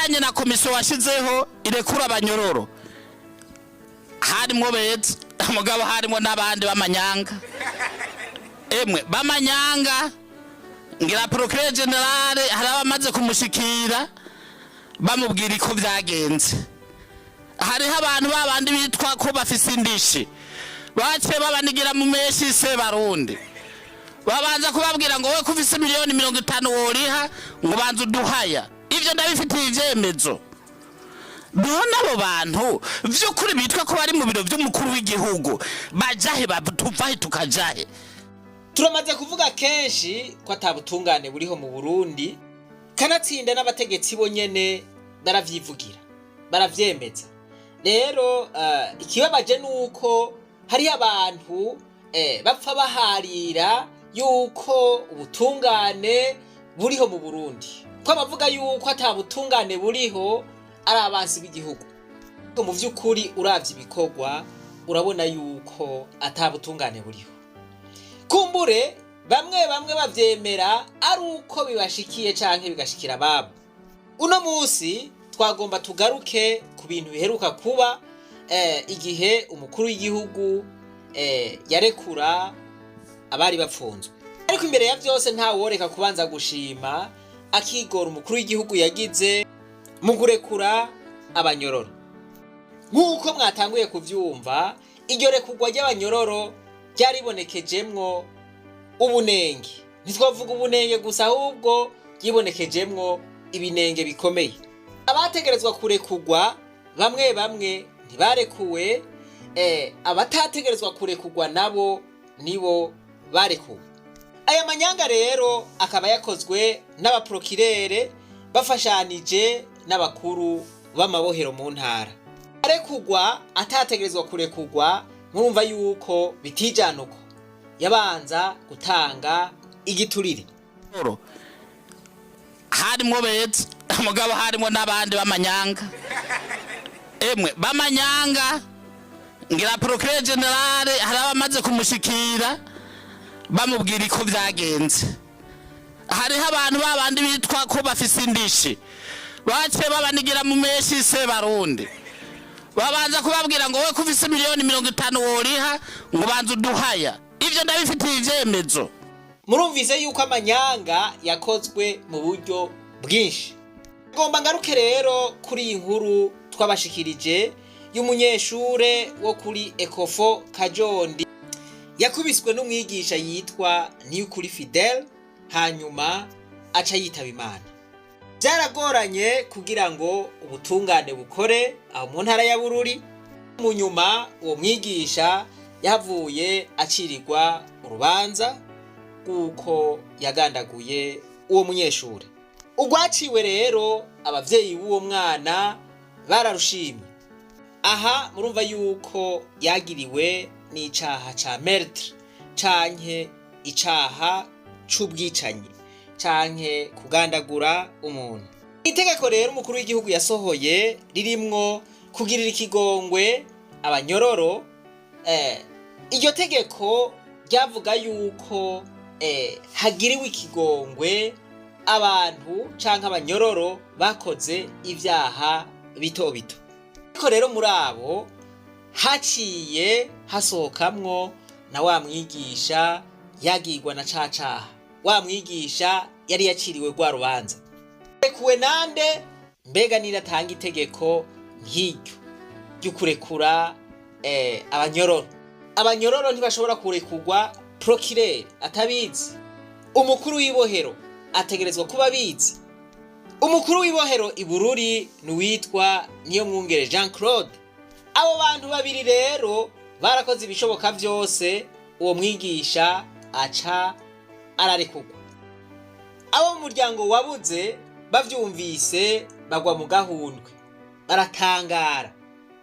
bijanye na komisiyo washizeho irekura abanyororo harimo beza mugabo harimo n'abandi b'amanyanga emwe b'amanyanga ngira procureur general hari abamaze kumushikira bamubwira iko byagenze hariho abantu babandi bitwa ko bafise indishi bace babanigira mu meshi se barundi babanza kubabwira ngo we kufise miliyoni 50 woriha ngo banze uduhaya ivyo ndabifitiye ivyemezo none abo bantu vy'ukuri bitwa ko bari mu biro vy'umukuru w'igihugu bajahe batuvahe tukajahe. Turamaze kuvuga kenshi ko atabutungane buriho mu Burundi kanatsinda n'abategetsi bonyene baravyivugira baravyemeza. Rero ikibabaje nuko hari abantu bapfa baharira yuko ubutungane buriho mu Burundi ko bavuga yuko atabutungane buriho ari abansi b'igihugu. Mu vy'ukuri uravye ibikorwa urabona yuko atabutungane buriho. Kumbure bamwe bavyemera ari uko bibashikiye canke bigashikira babo. Uno musi twagomba tugaruke ku bintu biheruka kuba igihe umukuru w'igihugu yarekura abari bapfunzwe. Ariko imbere ya vyose nta woreka kubanza gushima akigora umukuru w'igihugu yagize mu kurekura abanyororo. Nk'uko mwatanguye kuvyumva iryo rekurwa ry'abanyororo ryaribonekejemwo ubunenge. Ntitwavuga ubunenge gusa ahubwo yibonekejemwo ibinenge bikomeye. Abategerezwa kurekurwa bamwe ntibarekuwe, abatategerezwa kurekurwa nabo nibo barekuwe. Aya manyanga rero akaba yakozwe n'abaprokirere bafashanije n'abakuru b'amabohero mu ntara. Arekurwa atategerezwa kurekurwa mwumva yuko bitijanuko yabanza gutanga igiturire. Harimo beza mugabo harimo n'abandi b'amanyanga emwe b'amanyanga ngira procureur general hari abamaze kumushikira bamubwira iko byagenze hariho abantu babandi bitwa ko bafise indishi bace babanigira mu meshi se barundi babanza kubabwira ngo we kufise miliyoni 50 woriha ngo banze uduhaya ivyo ndabifitiye ivyemezo. Murumvise yuko amanyanga yakozwe mu buryo bwinshi. Ngomba ngaruke rero kuri iyi nkuru twabashikirije y'umunyeshure wo kuri Ecofo Kajondi yakubiswe n'umwigisha yitwa Niyukuri Fidel hanyuma aca yitaba Imana. Byaragoranye kugira ngo ubutungane bukore aho mu ntara ya Bururi. Mu nyuma uwo mwigisha yavuye acirirwa urubanza kuko yagandaguye uwo munyeshure. Ugwaciwe rero abavyeyi b'uwo mwana bararushimye. Aha murumva yuko yagiriwe n'icaha ca meurtre canke icaha c'ubwicanyi canke kugandagura umuntu. Itegeko rero umukuru w'igihugu yasohoye ririmwo kugirira ikigongwe abanyororo. Iryo tegeko ryavuga yuko hagiriwe ikigongwe abantu canke abanyororo bakoze ivyaha bito bito. Ariko rero muri abo haciye hasohokamwo na wa mwigisha yagirwa na cacaha. Wa mwigisha yari yaciriwe gwa rubanza. Kuwe nande mbega niratanga itegeko nk'iryo ryo kurekura abanyororo. Abanyororo ntibashobora kurekurwa procureur atabizi. Umukuru w'ibohero ategerezwa kuba bizi. Umukuru w'ibohero Ibururi nuwitwa Niyomwungere Jean Claude. Abo bantu babiri rero barakoze ibishoboka vyose uwo mwigisha aca ararekurwa. Abo mu muryango wabuze bavyumvise bagwa mu gahundwe baratangara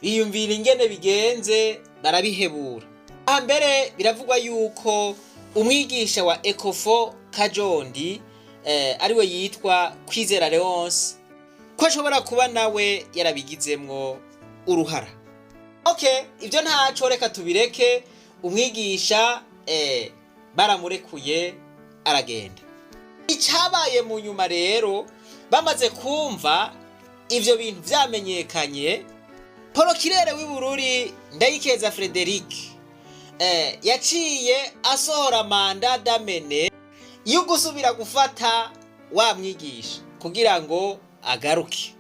biyumvira ingene bigenze barabihebura. Aha mbere biravugwa yuko umwigisha wa Ecofo Kajondi ariwe yitwa Kwizera Leonce ko ashobora kuba nawe yarabigizemwo uruhara. Okay, ivyo ntaco reka tubireke. Umwigisha baramurekuye aragenda. Icabaye mu nyuma rero bamaze kumva ivyo bintu vyamenyekanye, Porokirere w'Ibururi Ndayikeza Frederic yaciye asohora manda d'amene yo gusubira gufata wa mwigisha kugira ngo agaruke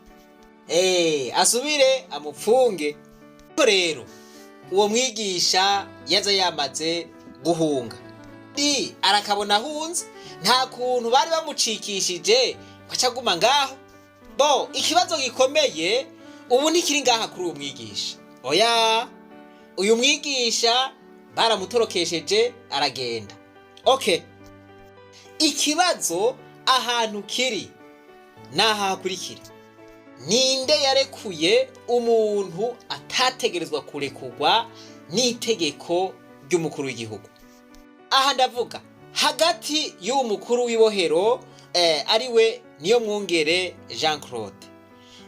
asubire amupfunge. Rero uwo mwigisha yaza yamaze guhunga arakabona ahunze, nta kuntu bari bamucikishije bacaguma ngaho. Bo ikibazo gikomeye ubu ntikiri ngaha kuri uwo mwigisha, oya, uyu mwigisha baramutorokesheje aragenda. Ikibazo ahantu kiri naha hakurikira: ninde yarekuye umuntu atategerezwa kurekurwa n'itegeko ry'umukuru w'igihugu? Aha ndavuga hagati y'uwo mukuru w'ibohero ariwe Niyomwungere Jean Claude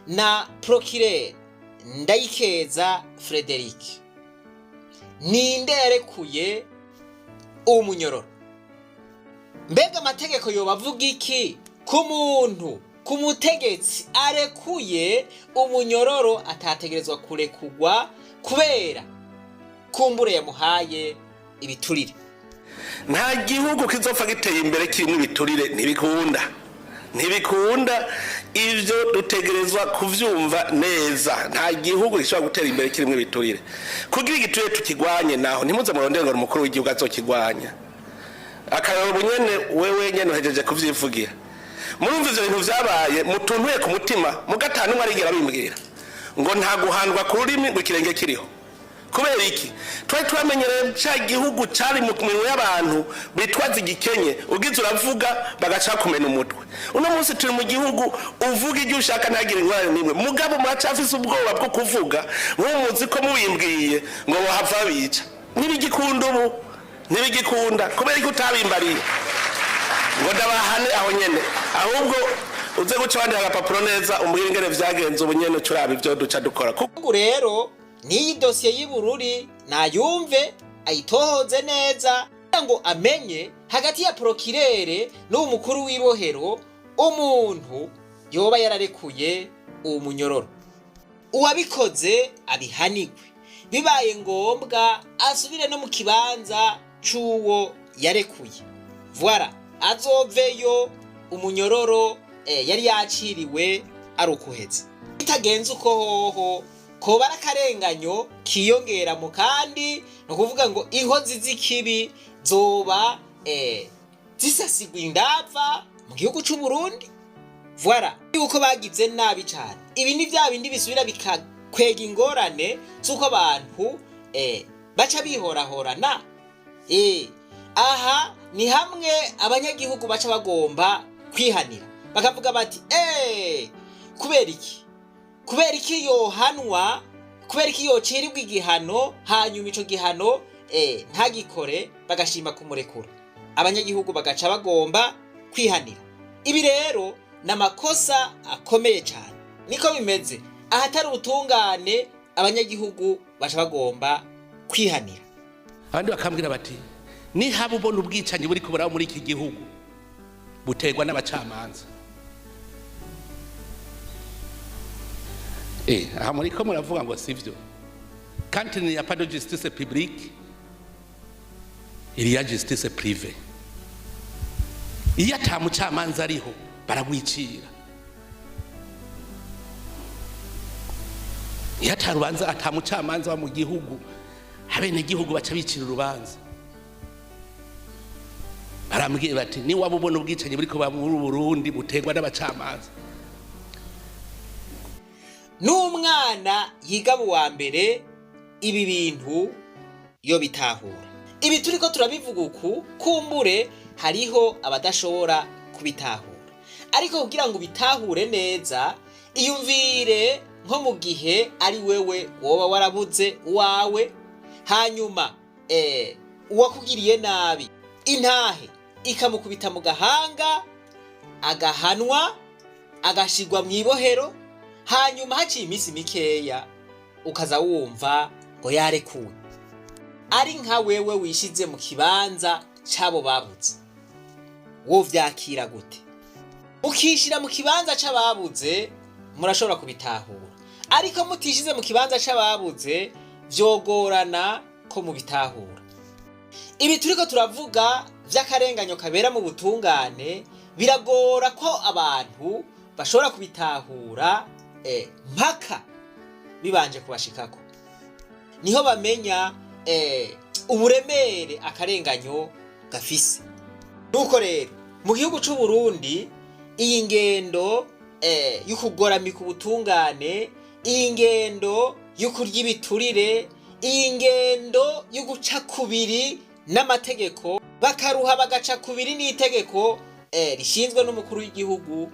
na Procureur Ndayikeza Frederic. Ninde yarekuye umunyororo? Mbega amategeko yobavuga iki ku muntu, ku mutegetsi arekuye umunyororo atategerezwa kurekurwa kubera kumbure yamuhaye ibiturire? Nta gihugu kizopfa giteye imbere kirimo ibiturire, ntibikunda. Ivyo dutegerezwa kuvyumva neza. Nta gihugu gishobora gutera imbere kirimo ibiturire. Kugira igiturire tukigwanye naho ntimuze murondera ngo umukuru w'igihugu azokigwanya. Akarabo nyene wewe nyene uhejeje kuvyivugira. Murumva ivyo bintu vyabaye mutuntuye ku mutima, mugatanu arigera bimbwira ngo nta guhandwa ku rurimi ngo ikirenge kiriho. Kubera iki? Twari twamenyereye ca gihugu cari mu minwe y'abantu bitwaza igikenye, ugize uravuga bagaca kumena umutwe. Uno munsi turi mu gihugu uvuga ibyo ushaka ntagira ingorane nimwe, mugabo muracafise ubwoba bwo kuvuga nk'umuzi ko mubimbwiye ngo wahava bica. Ntibigikunda ubu, ntibigikunda kubera ko utabimbariye ngo ndabahane aho nyene, ahubwo uze guca wandika agapapuro neza umbwire ingene vyagenze ubu nyene turaba ivyo duca dukora. Kuko rero niyi dosiye y'Ibururi nayumve ayitohoze neza ngo amenye hagati ya Procureur n'uwo mukuru w'ibohero umuntu yoba yararekuye uwo munyororo. Uwabikoze abihanigwe, bibaye ngombwa asubire no mu kibanza c'uwo yarekuye. Voilà, azoveyo umunyororo yari yaciriwe arukuheze. Bitagenze uko hoho koba akarenganyo kiyongera mu kandi no kuvuga ngo inkozi z'ikibi zoba zisasigwa indava mu gihugu c'u Burundi. Voilà, yuko bagize nabi cyane. Ibi ni bya bindi bisubira bikakwega ingorane z'uko abantu baca bihorahorana. Aha ni hamwe abanyagihugu baca bagomba kwihanira bakavuga bati kubera iki yohanwa, kubera iki yocirirwa igihano hanyuma ico gihano ntagikore bagashima kumurekura. Abanyagihugu bagaca bagomba kwihanira. Ibi rero n'amakosa akomeye cyane. Niko bimeze ahatari ubutungane, abanyagihugu baca bagomba kwihanira. Abandi bakambwira bati ni haba ubona ubwicanyi buri kubura muri iki gihugu butegwa n'abacamanza. Aha muri ko muravuga ngo sivyo. Quand il n'y a pas de justice publique, il y a justice privée. Iyo ata mucamanza ariho baragwicira. Iyo ata mucamanza wa mu gihugu, abene gihugu baca bicira urubanza. Barambwiye bati ni waba ubona ubwicanyi buri kuba muri Burundi butegwa n'abacamanza. N'umwana yiga mu wa mbere ibi bintu yo bitahura. Ibi turiko turabivuga uku kumbure hariho abadashobora kubitahura, ariko kugira ngo bitahure neza iyumvire nko mu gihe ari wewe woba warabuze uwawe, hanyuma uwakugiriye nabi intahe ikamukubita mu gahanga, agahanwa, agashigwa mu ibohero, hanyuma haciye iminsi mikeya ukaza wumva ngo yarekuwe. Ari nka wewe wishize mu kibanza c'abo babuze, wo vyakira gute? Ukishira mu kibanza c'ababuze murashobora kubitahura, ariko mutishize mu kibanza c'ababuze vyogorana ko mubitahura. Ibi turiko turavuga vy'akarenganyo kabera mu butungane biragora ko abantu bashobora kubitahura mpaka bibanje kubashikako, niho bamenya uburemere akarenganyo gafise. Nuko rero mu gihugu c'u Burundi iyi ngendo y'ukugoramika ubutungane, iyi ngendo y'ukurya ibiturire, iyi ngendo y'uguca kubiri n'amategeko bakaruha bagaca kubiri n'itegeko rishinzwe n'umukuru w'igihugu,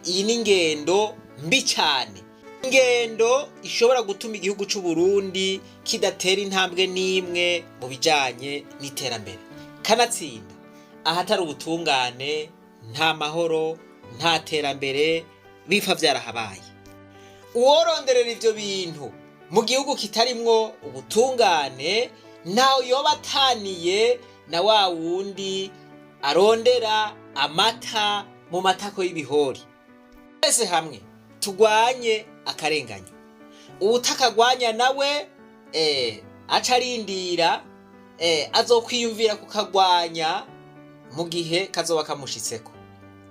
iyi ni ingendo mbi cyane, ingendo ishobora gutuma igihugu c'u Burundi kidatera intambwe n'imwe mu bijanye n'iterambere. Kanatsinda ahatari ubutungane nta mahoro, nta terambere, bipfa vyarahabaye. Uworonderera ivyo bintu mu gihugu kitarimwo ubutungane ntawe yoba ataniye na wa wundi arondera amata mu matako y'ibihori. Twese hamwe tugwanye akarenganyo, uwutakagwanya nawe aca arindira azokwiyumvira kukagwanya mu gihe kazoba kamushitseko,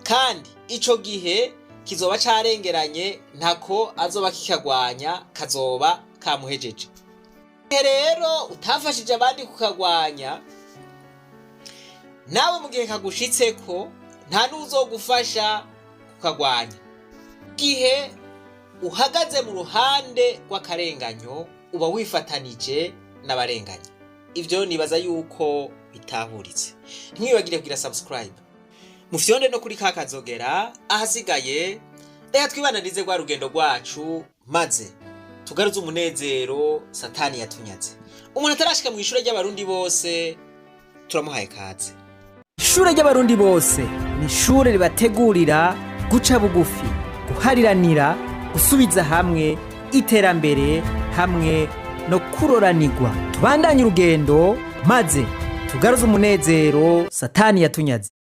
kandi ico gihe kizoba carengeranye ntako azoba kikagwanya, kazoba kamuhejeje. Rero utafashije abandi kukagwanya, nawe mu gihe kagushitseko nta n'uzogufasha kukagwanya. Gihe uhagaze mu ruhande rw'akarenganyo uba wifatanije n'abarenganya. Ivyo nibaza yuko bitahuritse. Ntimwibagire kugira subscribe, mufyonde no kuri kakazogera. Ahasigaye reka twibananize rwa rugendo rwacu, maze tugaruze umunezero satani yatunyaze. Umuntu atarashika mu ishure ry'abarundi bose turamuhaye kaze. Ishure ry'abarundi bose ni ishure ribategurira guca bugufi, guhariranira, gusubiza hamwe, iterambere hamwe no kuroranirwa. Tubandanye urugendo maze tugaruze umunezero satani yatunyaze.